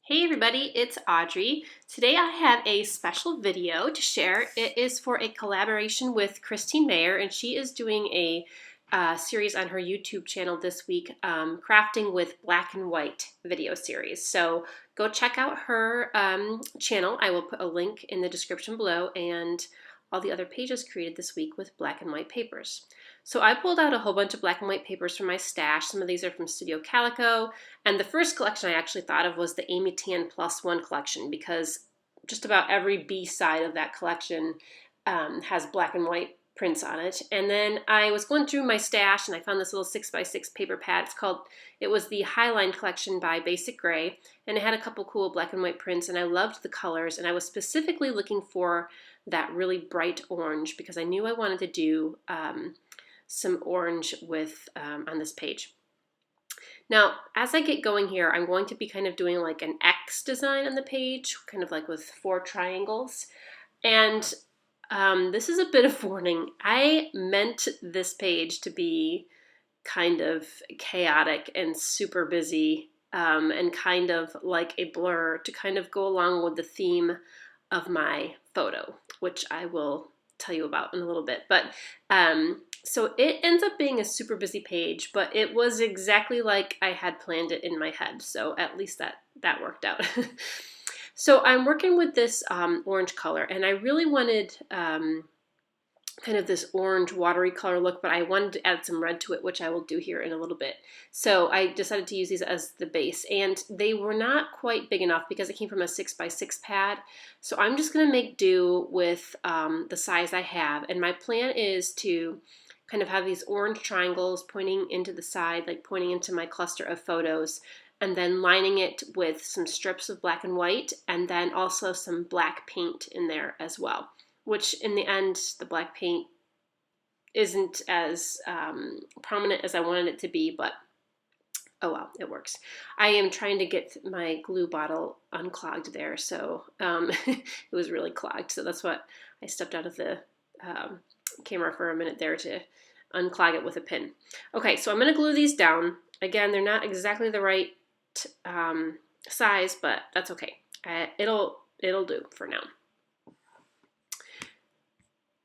Hey everybody, it's Audrey. Today I have a special video to share. It is for a collaboration with Christine Meyer, and she is doing a series on her YouTube channel this week, Crafting with Black and White video series. So go check out her channel. I will put a link in the description below and all the other pages created this week with black and white papers. So I pulled out a whole bunch of black and white papers from my stash. Some of these are from Studio Calico. And the first collection I actually thought of was the Amy Tan Plus One collection, because just about every B side of that collection has black and white prints on it. And then I was going through my stash and I found this little 6x6 paper pad. It was the Highline collection by Basic Gray, and it had a couple cool black and white prints, and I loved the colors, and I was specifically looking for that really bright orange because I knew I wanted to do some orange with on this page. Now, as I get going here, I'm going to be kind of doing like an X design on the page, kind of like with 4 triangles. And this is a bit of warning. I meant this page to be kind of chaotic and super busy and kind of like a blur to kind of go along with the theme of my photo, which I will tell you about in a little bit. But so it ends up being a super busy page, but it was exactly like I had planned it in my head. So at least that worked out. So I'm working with this orange color, and I really wanted kind of this orange watery color look, but I wanted to add some red to it, which I will do here in a little bit. So I decided to use these as the base, and they were not quite big enough because it came from a 6x6 pad. So I'm just gonna make do with the size I have, and my plan is to kind of have these orange triangles pointing into the side, like pointing into my cluster of photos, and then lining it with some strips of black and white, and then also some black paint in there as well, which in the end, the black paint isn't as prominent as I wanted it to be, but oh well, it works. I am trying to get my glue bottle unclogged there, so it was really clogged, so that's what I stepped out of the camera for a minute there to unclog it with a pin. Okay, so I'm going to glue these down. Again, they're not exactly the right size, but that's okay. It'll do for now.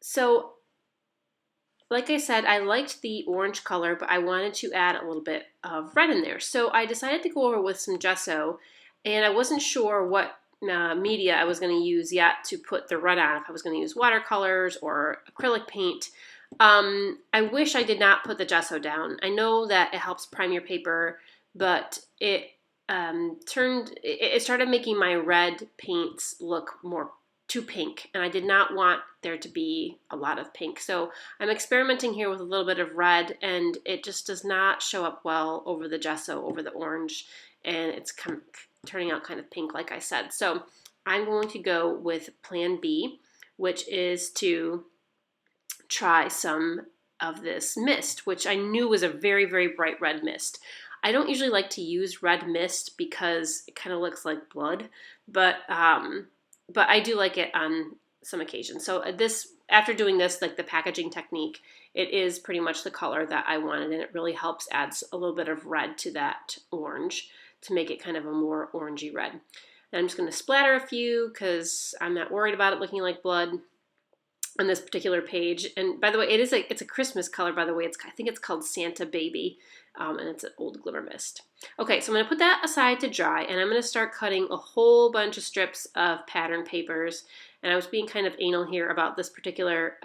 So, like I said, I liked the orange color, but I wanted to add a little bit of red in there. So I decided to go over with some gesso, and I wasn't sure what media I was going to use yet to put the red on, if I was going to use watercolors or acrylic paint. I wish I did not put the gesso down. I know that it helps prime your paper, but it started making my red paints look too pink, and I did not want there to be a lot of pink. So I'm experimenting here with a little bit of red, and it just does not show up well over the gesso, over the orange, and it's kind of turning out kind of pink, like I said. So I'm going to go with plan B, which is to try some of this mist, which I knew was a very, very bright red mist. I don't usually like to use red mist because it kind of looks like blood, but I do like it on some occasions. So after doing this, like the packaging technique, it is pretty much the color that I wanted, and it really helps add a little bit of red to that orange to make it kind of a more orangey red. And I'm just going to splatter a few because I'm not worried about it looking like blood on this particular page. And by the way, it's a Christmas color, by the way. I think it's called Santa Baby, and it's an old glimmer mist. Okay, so I'm going to put that aside to dry, and I'm going to start cutting a whole bunch of strips of pattern papers. And I was being kind of anal here about this particular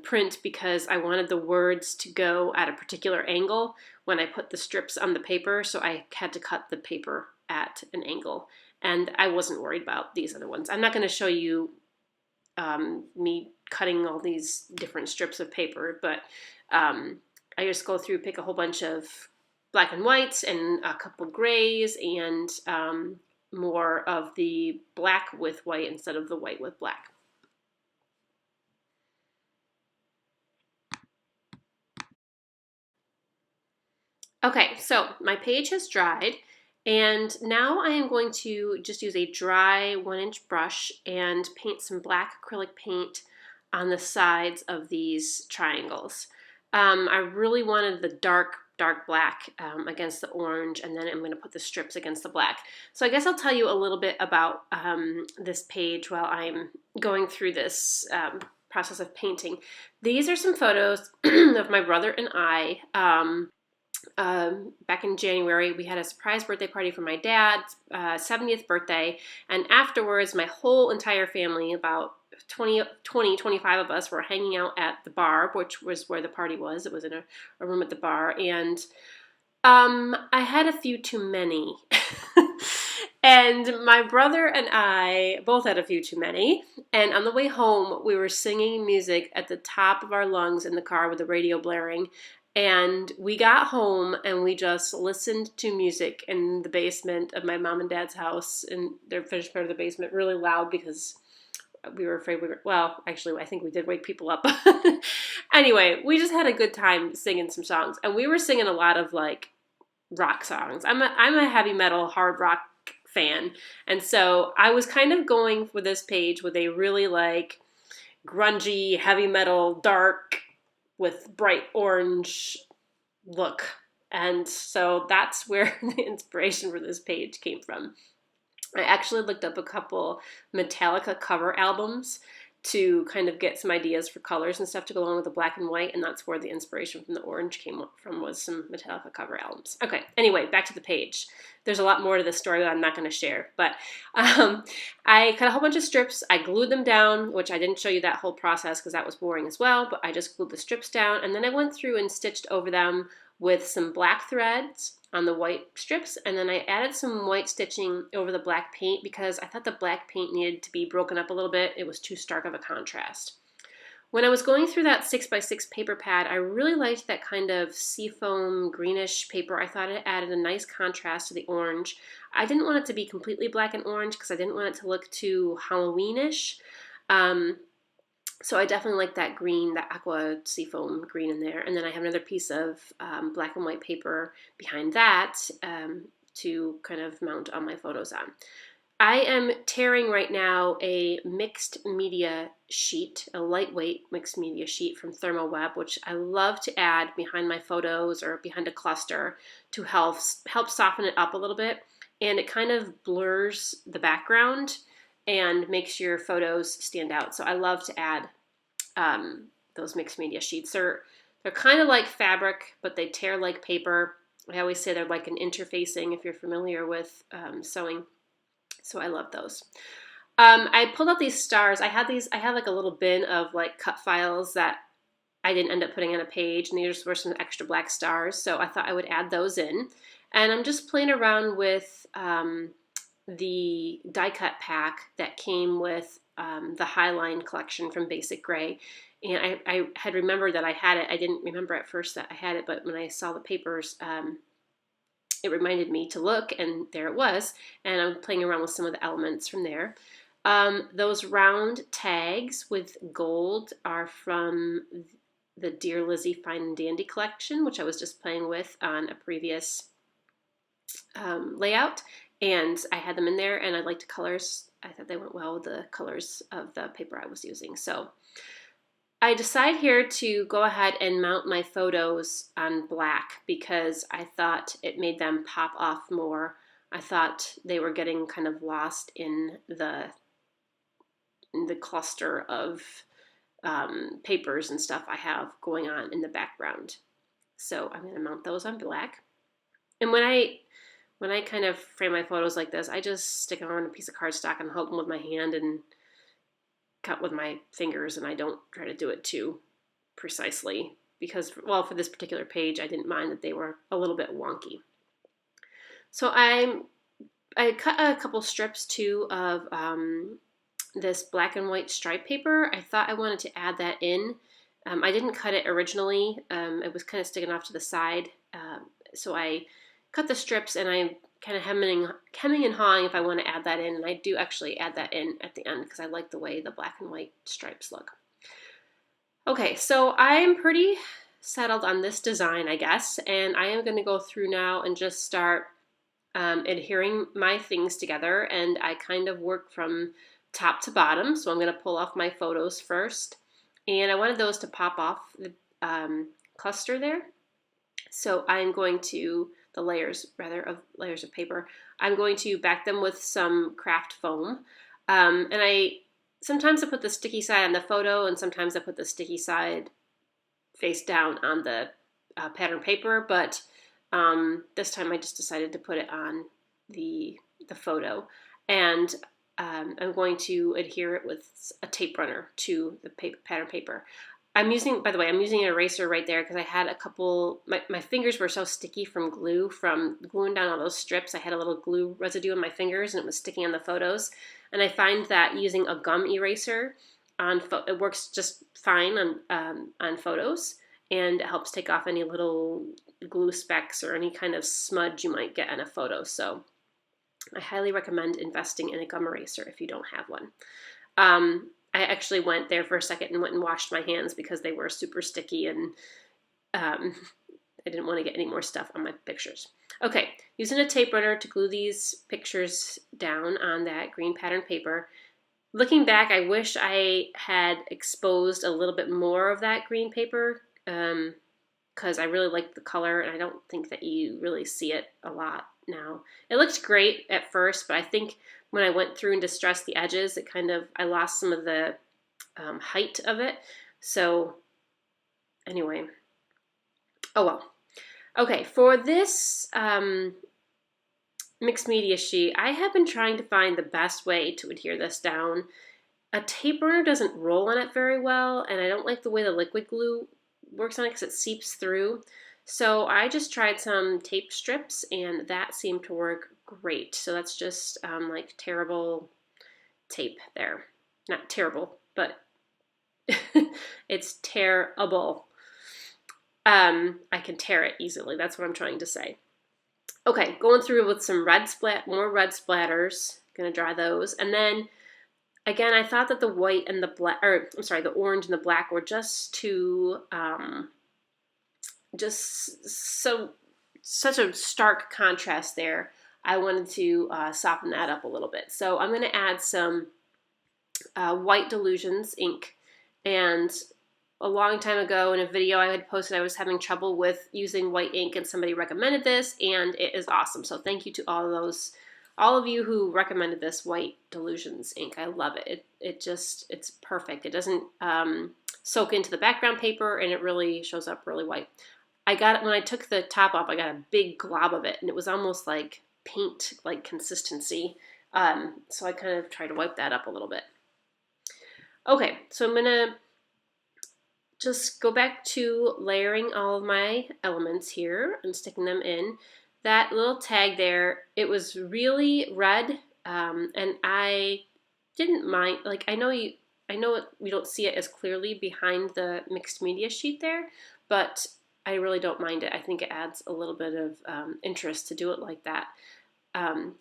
print because I wanted the words to go at a particular angle when I put the strips on the paper, so I had to cut the paper at an angle. And I wasn't worried about these other ones. I'm not going to show you me cutting all these different strips of paper, but I just go through, pick a whole bunch of black and whites and a couple grays and more of the black with white instead of the white with black. Okay, so my page has dried, and now I am going to just use a dry 1-inch brush and paint some black acrylic paint on the sides of these triangles. I really wanted the dark dark black against the orange, and then I'm going to put the strips against the black. So I guess I'll tell you a little bit about this page while I'm going through this process of painting. These are some photos of my brother and I. Back in January, we had a surprise birthday party for my dad's 70th birthday, and afterwards my whole entire family, about 25 of us, were hanging out at the bar, which was where the party was. It was in a room at the bar, and I had a few too many. And my brother and I both had a few too many, and on the way home we were singing music at the top of our lungs in the car with the radio blaring. And we got home and we just listened to music in the basement of my mom and dad's house, in their finished part of the basement, really loud because we were afraid well, actually, I think we did wake people up. Anyway, we just had a good time singing some songs, and we were singing a lot of like rock songs. I'm a heavy metal, hard rock fan, and so I was kind of going for this page with a really like grungy, heavy metal, dark, with bright orange look. And so that's where the inspiration for this page came from. I actually looked up a couple Metallica cover albums to kind of get some ideas for colors and stuff to go along with the black and white, and that's where the inspiration from the orange came from, was some Metallica cover albums. Okay, anyway, back to the page. There's a lot more to this story that I'm not going to share, but I cut a whole bunch of strips. I glued them down, which I didn't show you that whole process because that was boring as well, but I just glued the strips down, and then I went through and stitched over them with some black threads on the white strips, and then I added some white stitching over the black paint because I thought the black paint needed to be broken up a little bit. It was too stark of a contrast. When I was going through that 6x6 paper pad, I really liked that kind of seafoam greenish paper. I thought it added a nice contrast to the orange. I didn't want it to be completely black and orange because I didn't want it to look too Halloweenish. So I definitely like that green, that aqua seafoam green in there. And then I have another piece of black and white paper behind that to kind of mount all my photos on. I am tearing right now a mixed media sheet, a lightweight mixed media sheet from ThermoWeb, which I love to add behind my photos or behind a cluster to help soften it up a little bit. And it kind of blurs the background and makes your photos stand out. So I love to add those mixed media sheets. They're kind of like fabric, but they tear like paper. I always say they're like an interfacing if you're familiar with sewing. So I love those. I pulled out these stars. I had like a little bin of like cut files that I didn't end up putting on a page, and these were some extra black stars. So I thought I would add those in. And I'm just playing around with the die cut pack that came with the Highline collection from Basic Gray. And I had remembered that I had it. I didn't remember at first that I had it, but when I saw the papers, it reminded me to look, and there it was. And I'm playing around with some of the elements from there. Those round tags with gold are from the Dear Lizzie Fine and Dandy collection, which I was just playing with on a previous layout. And I had them in there, and I liked the colors. I thought they went well with the colors of the paper I was using. So I decide here to go ahead and mount my photos on black because I thought it made them pop off more. I thought they were getting kind of lost in the cluster of papers and stuff I have going on in the background. So I'm going to mount those on black. And when I kind of frame my photos like this, I just stick them on a piece of cardstock and hold them with my hand and cut with my fingers, and I don't try to do it too precisely because, well, for this particular page, I didn't mind that they were a little bit wonky. So I cut a couple strips too of this black and white stripe paper. I thought I wanted to add that in. I didn't cut it originally. It was kind of sticking off to the side. So I cut the strips, and I'm kind of hemming and hawing if I want to add that in, and I do actually add that in at the end because I like the way the black and white stripes look. Okay, so I'm pretty settled on this design, I guess, and I am going to go through now and just start adhering my things together, and I kind of work from top to bottom. So I'm going to pull off my photos first, and I wanted those to pop off the cluster there. So I'm going to, the layers rather of layers of paper, I'm going to back them with some craft foam. And sometimes I put the sticky side on the photo, and sometimes I put the sticky side face down on the pattern paper, but this time I just decided to put it on the photo. And I'm going to adhere it with a tape runner to the pattern paper. By the way, I'm using an eraser right there because I had a couple, my fingers were so sticky from gluing down all those strips. I had a little glue residue in my fingers and it was sticking on the photos. And I find that using a gum eraser it works just fine on photos, and it helps take off any little glue specks or any kind of smudge you might get on a photo. So I highly recommend investing in a gum eraser if you don't have one. I actually went there for a second and went and washed my hands because they were super sticky, and I didn't want to get any more stuff on my pictures. Okay, using a tape runner to glue these pictures down on that green pattern paper. Looking back, I wish I had exposed a little bit more of that green paper because I really like the color, and I don't think that you really see it a lot now. It looked great at first, but I think when I went through and distressed the edges, I lost some of the height of it. So anyway, oh well. Okay, for this mixed media sheet, I have been trying to find the best way to adhere this down. A tape runner doesn't roll on it very well, and I don't like the way the liquid glue works on it because it seeps through. So I just tried some tape strips, and that seemed to work great. So that's just like tearable tape there. Not terrible, but it's tearable. I can tear it easily. That's what I'm trying to say. Okay, going through with some more red splatters. Gonna dry those, and then again, I thought that the white and the the orange and the black were just too, such a stark contrast there. I wanted to soften that up a little bit. So I'm going to add some White Delusions ink. And a long time ago in a video I had posted, I was having trouble with using white ink, and somebody recommended this, and it is awesome. So thank you to all of you who recommended this White Delusions ink. I love it. It's perfect. It doesn't soak into the background paper, and it really shows up really white. When I took the top off, I got a big glob of it, and it was almost like paint like consistency. So I kind of tried to wipe that up a little bit. Okay, so I'm gonna just go back to layering all of my elements here and sticking them in. That little tag there, it was really red, and I didn't mind. Like I know we don't see it as clearly behind the mixed media sheet there, but I really don't mind it. I think it adds a little bit of interest to do it like that. And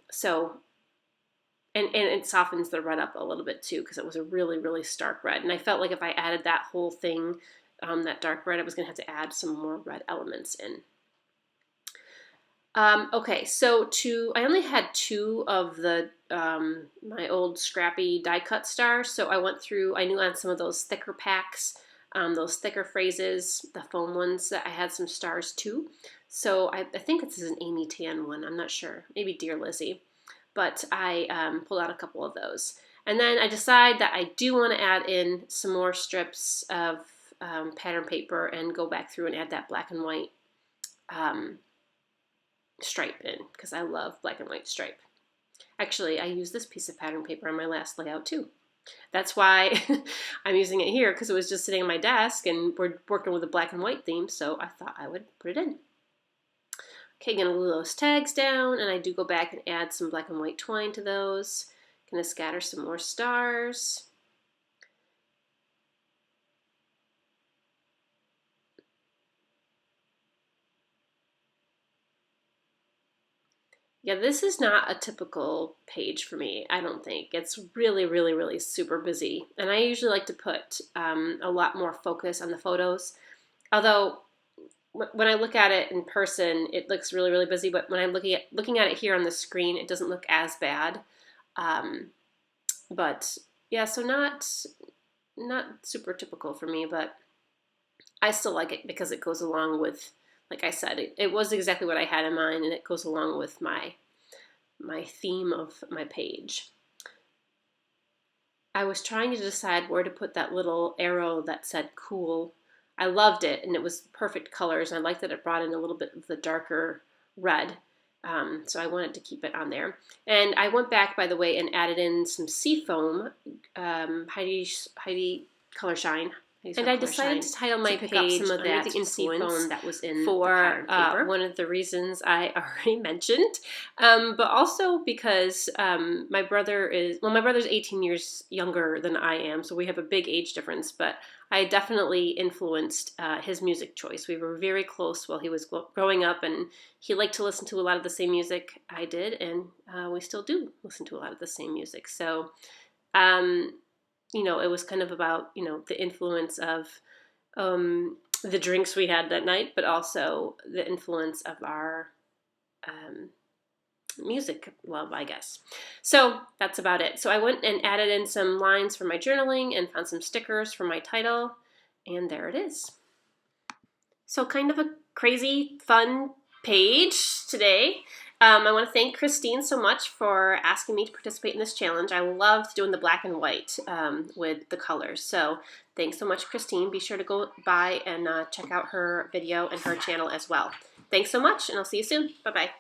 it softens the red up a little bit too, because it was a really, really stark red. And I felt like if I added that whole thing, that dark red, I was going to have to add some more red elements in. Okay, so I only had 2 of the my old scrappy die cut stars, so I knew on some of those thicker packs, those thicker phrases, the foam ones, that I had some stars too. So I think this is an Amy Tan one, I'm not sure, maybe Dear Lizzie, but I pulled out a couple of those. And then I decide that I do want to add in some more strips of pattern paper and go back through and add that black and white stripe in, because I love black and white stripe. Actually, I used this piece of pattern paper on my last layout too. That's why I'm using it here, because it was just sitting on my desk and we're working with a black and white theme, so I thought I would put it in. Okay, gonna glue those tags down, and I do go back and add some black and white twine to those. Gonna scatter some more stars. Yeah, this is not a typical page for me, I don't think. It's really, really, really super busy. And I usually like to put a lot more focus on the photos. Although, when I look at it in person, it looks really, really busy. But when I'm looking at it here on the screen, it doesn't look as bad. But yeah, so not super typical for me, but I still like it because it goes along with like I said, it was exactly what I had in mind, and it goes along with my theme of my page. I was trying to decide where to put that little arrow that said cool. I loved it, and it was perfect colors, and I liked that it brought in a little bit of the darker red. So I wanted to keep it on there. And I went back, by the way, and added in some Seafoam, Heidi Color Shine. And I decided to title my page some of that the influence that was in for one of the reasons I already mentioned, but also because my brother's 18 years younger than I am, so we have a big age difference, but I definitely influenced his music choice. We were very close while he was growing up, and he liked to listen to a lot of the same music I did, and we still do listen to a lot of the same music. So you know, it was kind of about, you know, the influence of the drinks we had that night, but also the influence of our music love, I guess. So that's about it. So I went and added in some lines for my journaling and found some stickers for my title, and there it is. So kind of a crazy, fun page today. I want to thank Christine so much for asking me to participate in this challenge. I loved doing the black and white with the colors. So thanks so much, Christine. Be sure to go by and check out her video and her channel as well. Thanks so much, and I'll see you soon. Bye-bye.